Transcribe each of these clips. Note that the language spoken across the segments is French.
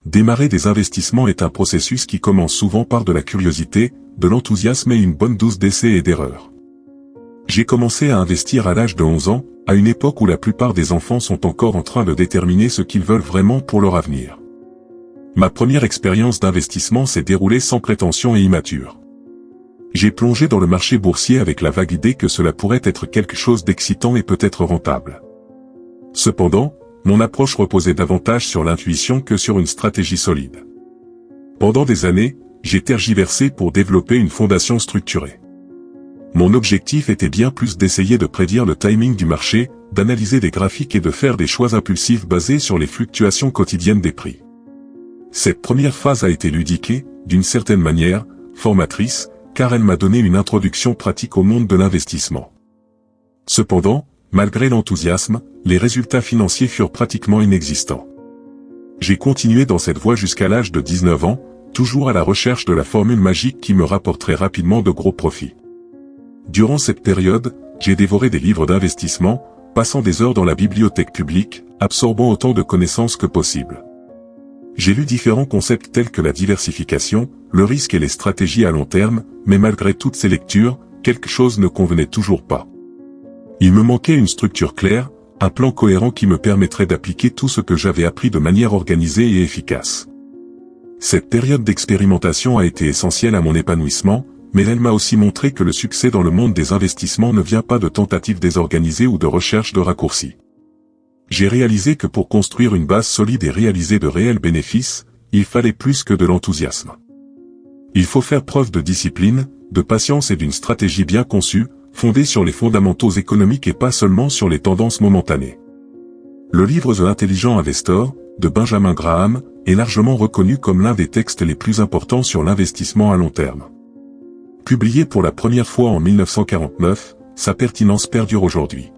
Démarrer des investissements est un processus qui commence souvent par de la curiosité, de l'enthousiasme et une bonne dose d'essais et d'erreurs. J'ai commencé à investir à l'âge de 11 ans, à une époque où la plupart des enfants sont encore en train de déterminer ce qu'ils veulent vraiment pour leur avenir. Ma première expérience d'investissement s'est déroulée sans prétention et immature. J'ai plongé dans le marché boursier avec la vague idée que cela pourrait être quelque chose d'excitant et peut-être rentable. Cependant, mon approche reposait davantage sur l'intuition que sur une stratégie solide. Pendant des années, j'ai tergiversé pour développer une fondation structurée. Mon objectif était bien plus d'essayer de prédire le timing du marché, d'analyser des graphiques et de faire des choix impulsifs basés sur les fluctuations quotidiennes des prix. Cette première phase a été ludique et, d'une certaine manière, formatrice, car elle m'a donné une introduction pratique au monde de l'investissement. Cependant, malgré l'enthousiasme, les résultats financiers furent pratiquement inexistants. J'ai continué dans cette voie jusqu'à l'âge de 19 ans, toujours à la recherche de la formule magique qui me rapporterait rapidement de gros profits. Durant cette période, j'ai dévoré des livres d'investissement, passant des heures dans la bibliothèque publique, absorbant autant de connaissances que possible. J'ai lu différents concepts tels que la diversification, le risque et les stratégies à long terme, mais malgré toutes ces lectures, quelque chose ne convenait toujours pas. Il me manquait une structure claire, un plan cohérent qui me permettrait d'appliquer tout ce que j'avais appris de manière organisée et efficace. Cette période d'expérimentation a été essentielle à mon épanouissement, mais elle m'a aussi montré que le succès dans le monde des investissements ne vient pas de tentatives désorganisées ou de recherche de raccourcis. J'ai réalisé que pour construire une base solide et réaliser de réels bénéfices, il fallait plus que de l'enthousiasme. Il faut faire preuve de discipline, de patience et d'une stratégie bien conçue, fondée sur les fondamentaux économiques et pas seulement sur les tendances momentanées. Le livre The Intelligent Investor, de Benjamin Graham, est largement reconnu comme l'un des textes les plus importants sur l'investissement à long terme. Publié pour la première fois en 1949, sa pertinence perdure aujourd'hui.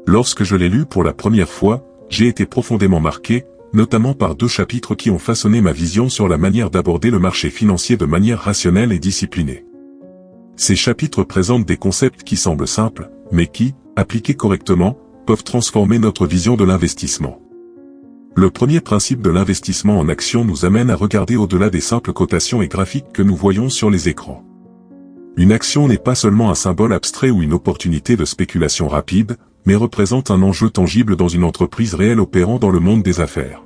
Lorsque je l'ai lu pour la première fois, j'ai été profondément marqué, notamment par 2 chapitres qui ont façonné ma vision sur la manière d'aborder le marché financier de manière rationnelle et disciplinée. Ces chapitres présentent des concepts qui semblent simples, mais qui, appliqués correctement, peuvent transformer notre vision de l'investissement. Le premier principe de l'investissement en action nous amène à regarder au-delà des simples cotations et graphiques que nous voyons sur les écrans. Une action n'est pas seulement un symbole abstrait ou une opportunité de spéculation rapide, mais représente un enjeu tangible dans une entreprise réelle opérant dans le monde des affaires.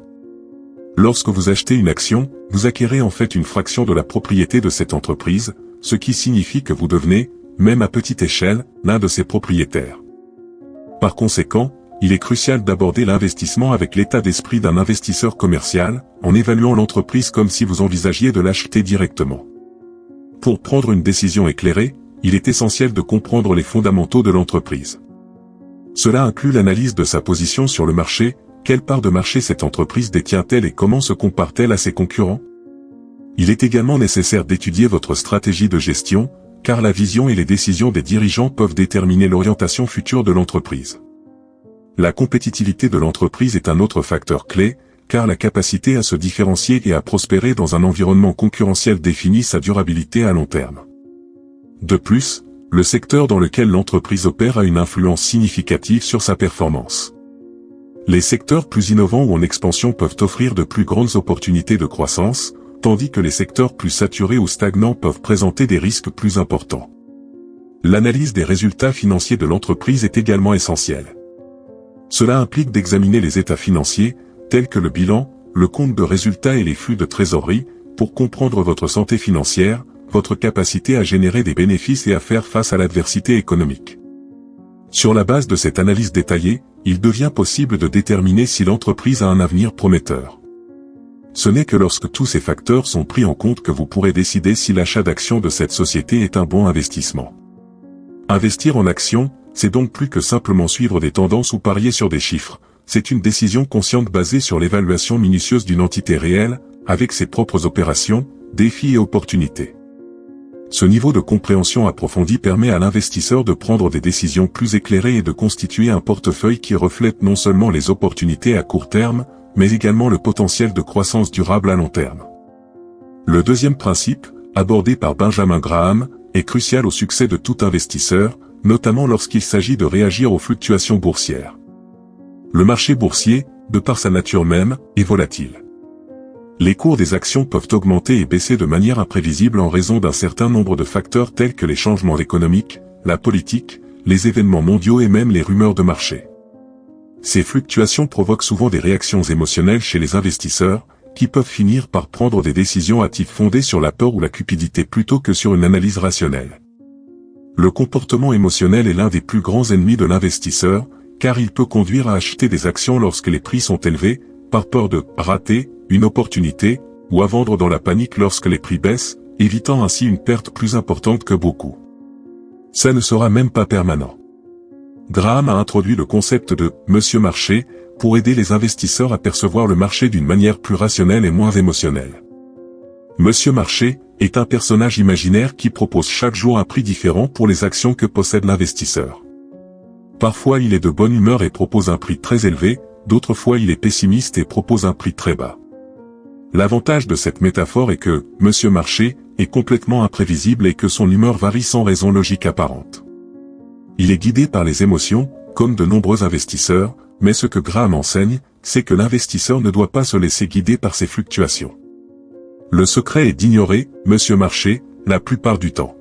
Lorsque vous achetez une action, vous acquérez en fait une fraction de la propriété de cette entreprise, ce qui signifie que vous devenez, même à petite échelle, l'un de ses propriétaires. Par conséquent, il est crucial d'aborder l'investissement avec l'état d'esprit d'un investisseur commercial, en évaluant l'entreprise comme si vous envisagiez de l'acheter directement. Pour prendre une décision éclairée, il est essentiel de comprendre les fondamentaux de l'entreprise. Cela inclut l'analyse de sa position sur le marché, quelle part de marché cette entreprise détient-elle et comment se compare-t-elle à ses concurrents? Il est également nécessaire d'étudier votre stratégie de gestion, car la vision et les décisions des dirigeants peuvent déterminer l'orientation future de l'entreprise. La compétitivité de l'entreprise est un autre facteur clé, car la capacité à se différencier et à prospérer dans un environnement concurrentiel définit sa durabilité à long terme. De plus, le secteur dans lequel l'entreprise opère a une influence significative sur sa performance. Les secteurs plus innovants ou en expansion peuvent offrir de plus grandes opportunités de croissance, tandis que les secteurs plus saturés ou stagnants peuvent présenter des risques plus importants. L'analyse des résultats financiers de l'entreprise est également essentielle. Cela implique d'examiner les états financiers, tels que le bilan, le compte de résultats et les flux de trésorerie, pour comprendre votre santé financière, votre capacité à générer des bénéfices et à faire face à l'adversité économique. Sur la base de cette analyse détaillée, il devient possible de déterminer si l'entreprise a un avenir prometteur. Ce n'est que lorsque tous ces facteurs sont pris en compte que vous pourrez décider si l'achat d'actions de cette société est un bon investissement. Investir en actions, c'est donc plus que simplement suivre des tendances ou parier sur des chiffres, c'est une décision consciente basée sur l'évaluation minutieuse d'une entité réelle, avec ses propres opérations, défis et opportunités. Ce niveau de compréhension approfondie permet à l'investisseur de prendre des décisions plus éclairées et de constituer un portefeuille qui reflète non seulement les opportunités à court terme, mais également le potentiel de croissance durable à long terme. Le deuxième principe, abordé par Benjamin Graham, est crucial au succès de tout investisseur, notamment lorsqu'il s'agit de réagir aux fluctuations boursières. Le marché boursier, de par sa nature même, est volatile. Les cours des actions peuvent augmenter et baisser de manière imprévisible en raison d'un certain nombre de facteurs tels que les changements économiques, la politique, les événements mondiaux et même les rumeurs de marché. Ces fluctuations provoquent souvent des réactions émotionnelles chez les investisseurs, qui peuvent finir par prendre des décisions hâtives fondées sur la peur ou la cupidité plutôt que sur une analyse rationnelle. Le comportement émotionnel est l'un des plus grands ennemis de l'investisseur, car il peut conduire à acheter des actions lorsque les prix sont élevés, par peur de rater une opportunité, ou à vendre dans la panique lorsque les prix baissent, évitant ainsi une perte plus importante que beaucoup. Ça ne sera même pas permanent. Graham a introduit le concept de « Monsieur Marché » pour aider les investisseurs à percevoir le marché d'une manière plus rationnelle et moins émotionnelle. Monsieur Marché est un personnage imaginaire qui propose chaque jour un prix différent pour les actions que possède l'investisseur. Parfois il est de bonne humeur et propose un prix très élevé, d'autres fois il est pessimiste et propose un prix très bas. L'avantage de cette métaphore est que « Monsieur Marché » est complètement imprévisible et que son humeur varie sans raison logique apparente. Il est guidé par les émotions, comme de nombreux investisseurs, mais ce que Graham enseigne, c'est que l'investisseur ne doit pas se laisser guider par ces fluctuations. Le secret est d'ignorer « Monsieur Marché » la plupart du temps.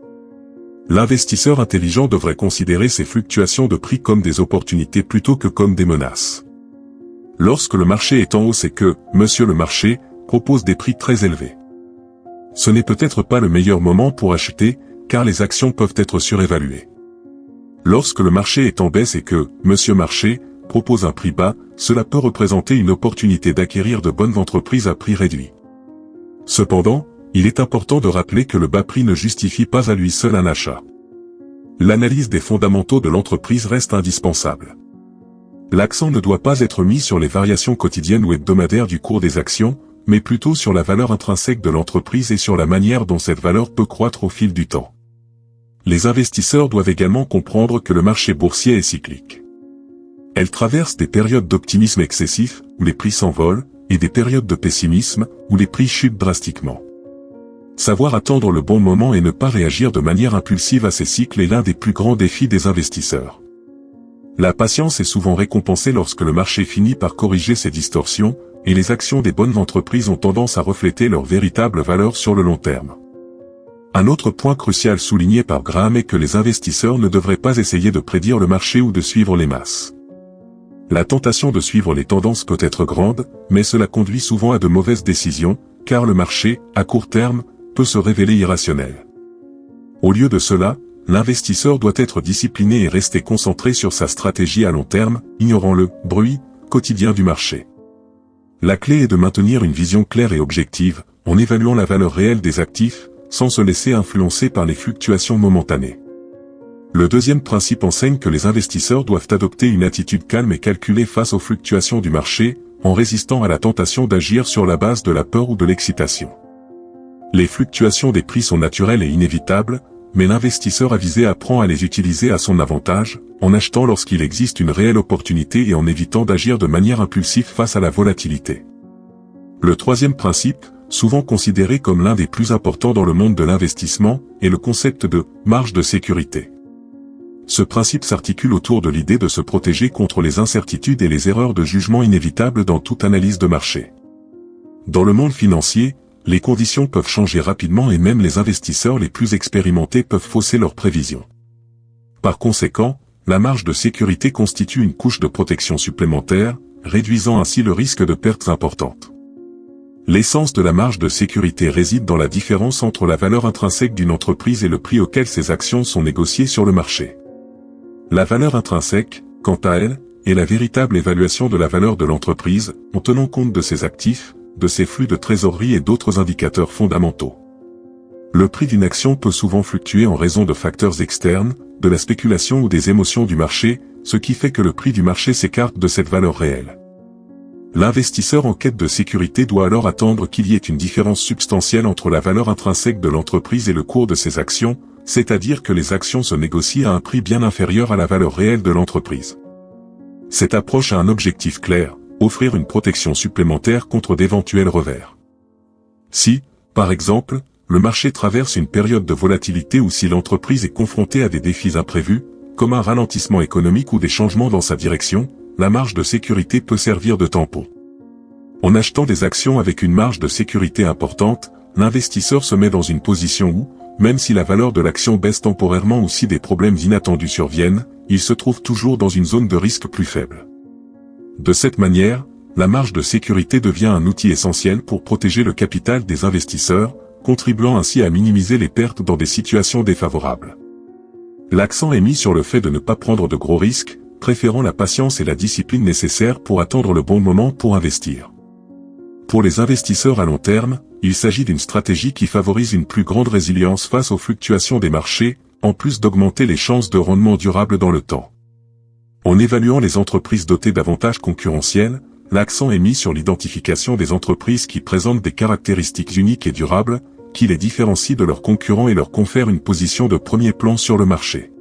L'investisseur intelligent devrait considérer ces fluctuations de prix comme des opportunités plutôt que comme des menaces. Lorsque le marché est en hausse et que « Monsieur le Marché » propose des prix très élevés. Ce n'est peut-être pas le meilleur moment pour acheter, car les actions peuvent être surévaluées. Lorsque le marché est en baisse et que « Monsieur Marché » propose un prix bas, cela peut représenter une opportunité d'acquérir de bonnes entreprises à prix réduit. Cependant, il est important de rappeler que le bas prix ne justifie pas à lui seul un achat. L'analyse des fondamentaux de l'entreprise reste indispensable. L'accent ne doit pas être mis sur les variations quotidiennes ou hebdomadaires du cours des actions, mais plutôt sur la valeur intrinsèque de l'entreprise et sur la manière dont cette valeur peut croître au fil du temps. Les investisseurs doivent également comprendre que le marché boursier est cyclique. Elle traverse des périodes d'optimisme excessif, où les prix s'envolent, et des périodes de pessimisme, où les prix chutent drastiquement. Savoir attendre le bon moment et ne pas réagir de manière impulsive à ces cycles est l'un des plus grands défis des investisseurs. La patience est souvent récompensée lorsque le marché finit par corriger ces distorsions, et les actions des bonnes entreprises ont tendance à refléter leur véritable valeur sur le long terme. Un autre point crucial souligné par Graham est que les investisseurs ne devraient pas essayer de prédire le marché ou de suivre les masses. La tentation de suivre les tendances peut être grande, mais cela conduit souvent à de mauvaises décisions, car le marché, à court terme, peut se révéler irrationnel. Au lieu de cela, l'investisseur doit être discipliné et rester concentré sur sa stratégie à long terme, ignorant le « bruit » quotidien du marché. La clé est de maintenir une vision claire et objective, en évaluant la valeur réelle des actifs, sans se laisser influencer par les fluctuations momentanées. Le deuxième principe enseigne que les investisseurs doivent adopter une attitude calme et calculée face aux fluctuations du marché, en résistant à la tentation d'agir sur la base de la peur ou de l'excitation. Les fluctuations des prix sont naturelles et inévitables, mais l'investisseur avisé apprend à les utiliser à son avantage, en achetant lorsqu'il existe une réelle opportunité et en évitant d'agir de manière impulsive face à la volatilité. Le troisième principe, souvent considéré comme l'un des plus importants dans le monde de l'investissement, est le concept de « marge de sécurité ». Ce principe s'articule autour de l'idée de se protéger contre les incertitudes et les erreurs de jugement inévitables dans toute analyse de marché. Dans le monde financier, les conditions peuvent changer rapidement et même les investisseurs les plus expérimentés peuvent fausser leurs prévisions. Par conséquent, la marge de sécurité constitue une couche de protection supplémentaire, réduisant ainsi le risque de pertes importantes. L'essence de la marge de sécurité réside dans la différence entre la valeur intrinsèque d'une entreprise et le prix auquel ses actions sont négociées sur le marché. La valeur intrinsèque, quant à elle, est la véritable évaluation de la valeur de l'entreprise, en tenant compte de ses actifs, de ses flux de trésorerie et d'autres indicateurs fondamentaux. Le prix d'une action peut souvent fluctuer en raison de facteurs externes, de la spéculation ou des émotions du marché, ce qui fait que le prix du marché s'écarte de cette valeur réelle. L'investisseur en quête de sécurité doit alors attendre qu'il y ait une différence substantielle entre la valeur intrinsèque de l'entreprise et le cours de ses actions, c'est-à-dire que les actions se négocient à un prix bien inférieur à la valeur réelle de l'entreprise. Cette approche a un objectif clair, offrir une protection supplémentaire contre d'éventuels revers. Si, par exemple, le marché traverse une période de volatilité ou si l'entreprise est confrontée à des défis imprévus, comme un ralentissement économique ou des changements dans sa direction, la marge de sécurité peut servir de tampon. En achetant des actions avec une marge de sécurité importante, l'investisseur se met dans une position où, même si la valeur de l'action baisse temporairement ou si des problèmes inattendus surviennent, il se trouve toujours dans une zone de risque plus faible. De cette manière, la marge de sécurité devient un outil essentiel pour protéger le capital des investisseurs, contribuant ainsi à minimiser les pertes dans des situations défavorables. L'accent est mis sur le fait de ne pas prendre de gros risques, préférant la patience et la discipline nécessaires pour attendre le bon moment pour investir. Pour les investisseurs à long terme, il s'agit d'une stratégie qui favorise une plus grande résilience face aux fluctuations des marchés, en plus d'augmenter les chances de rendement durable dans le temps. En évaluant les entreprises dotées d'avantages concurrentiels, l'accent est mis sur l'identification des entreprises qui présentent des caractéristiques uniques et durables, qui les différencient de leurs concurrents et leur confèrent une position de premier plan sur le marché.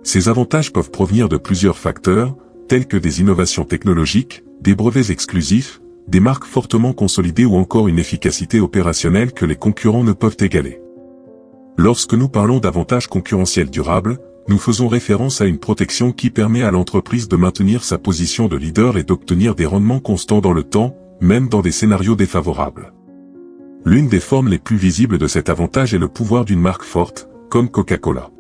Ces avantages peuvent provenir de plusieurs facteurs, tels que des innovations technologiques, des brevets exclusifs, des marques fortement consolidées ou encore une efficacité opérationnelle que les concurrents ne peuvent égaler. Lorsque nous parlons d'avantages concurrentiels durables, nous faisons référence à une protection qui permet à l'entreprise de maintenir sa position de leader et d'obtenir des rendements constants dans le temps, même dans des scénarios défavorables. L'une des formes les plus visibles de cet avantage est le pouvoir d'une marque forte, comme Coca-Cola.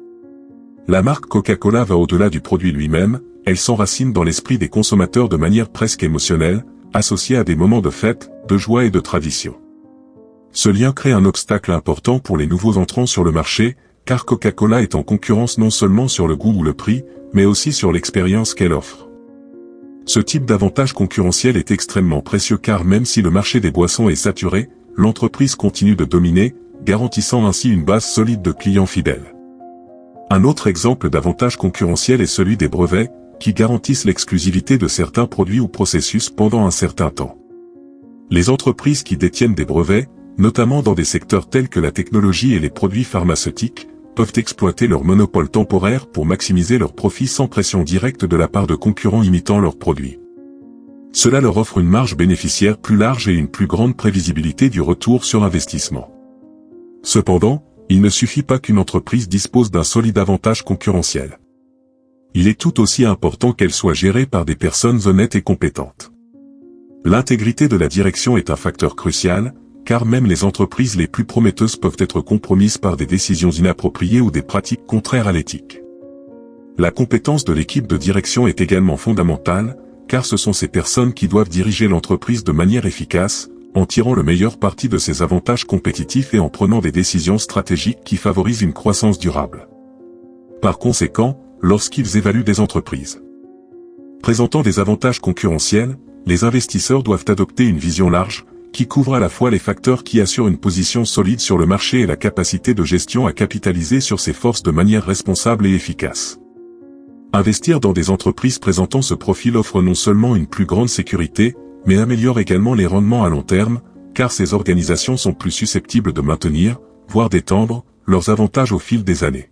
La marque Coca-Cola va au-delà du produit lui-même, elle s'enracine dans l'esprit des consommateurs de manière presque émotionnelle, associée à des moments de fête, de joie et de tradition. Ce lien crée un obstacle important pour les nouveaux entrants sur le marché, car Coca-Cola est en concurrence non seulement sur le goût ou le prix, mais aussi sur l'expérience qu'elle offre. Ce type d'avantage concurrentiel est extrêmement précieux car même si le marché des boissons est saturé, l'entreprise continue de dominer, garantissant ainsi une base solide de clients fidèles. Un autre exemple d'avantage concurrentiel est celui des brevets, qui garantissent l'exclusivité de certains produits ou processus pendant un certain temps. Les entreprises qui détiennent des brevets, notamment dans des secteurs tels que la technologie et les produits pharmaceutiques, peuvent exploiter leur monopole temporaire pour maximiser leurs profits sans pression directe de la part de concurrents imitant leurs produits. Cela leur offre une marge bénéficiaire plus large et une plus grande prévisibilité du retour sur investissement. Cependant, il ne suffit pas qu'une entreprise dispose d'un solide avantage concurrentiel. Il est tout aussi important qu'elle soit gérée par des personnes honnêtes et compétentes. L'intégrité de la direction est un facteur crucial, car même les entreprises les plus prometteuses peuvent être compromises par des décisions inappropriées ou des pratiques contraires à l'éthique. La compétence de l'équipe de direction est également fondamentale, car ce sont ces personnes qui doivent diriger l'entreprise de manière efficace, en tirant le meilleur parti de ses avantages compétitifs et en prenant des décisions stratégiques qui favorisent une croissance durable. Par conséquent, lorsqu'ils évaluent des entreprises présentant des avantages concurrentiels, les investisseurs doivent adopter une vision large, qui couvre à la fois les facteurs qui assurent une position solide sur le marché et la capacité de gestion à capitaliser sur ces forces de manière responsable et efficace. Investir dans des entreprises présentant ce profil offre non seulement une plus grande sécurité, mais améliore également les rendements à long terme, car ces organisations sont plus susceptibles de maintenir, voire d'étendre, leurs avantages au fil des années.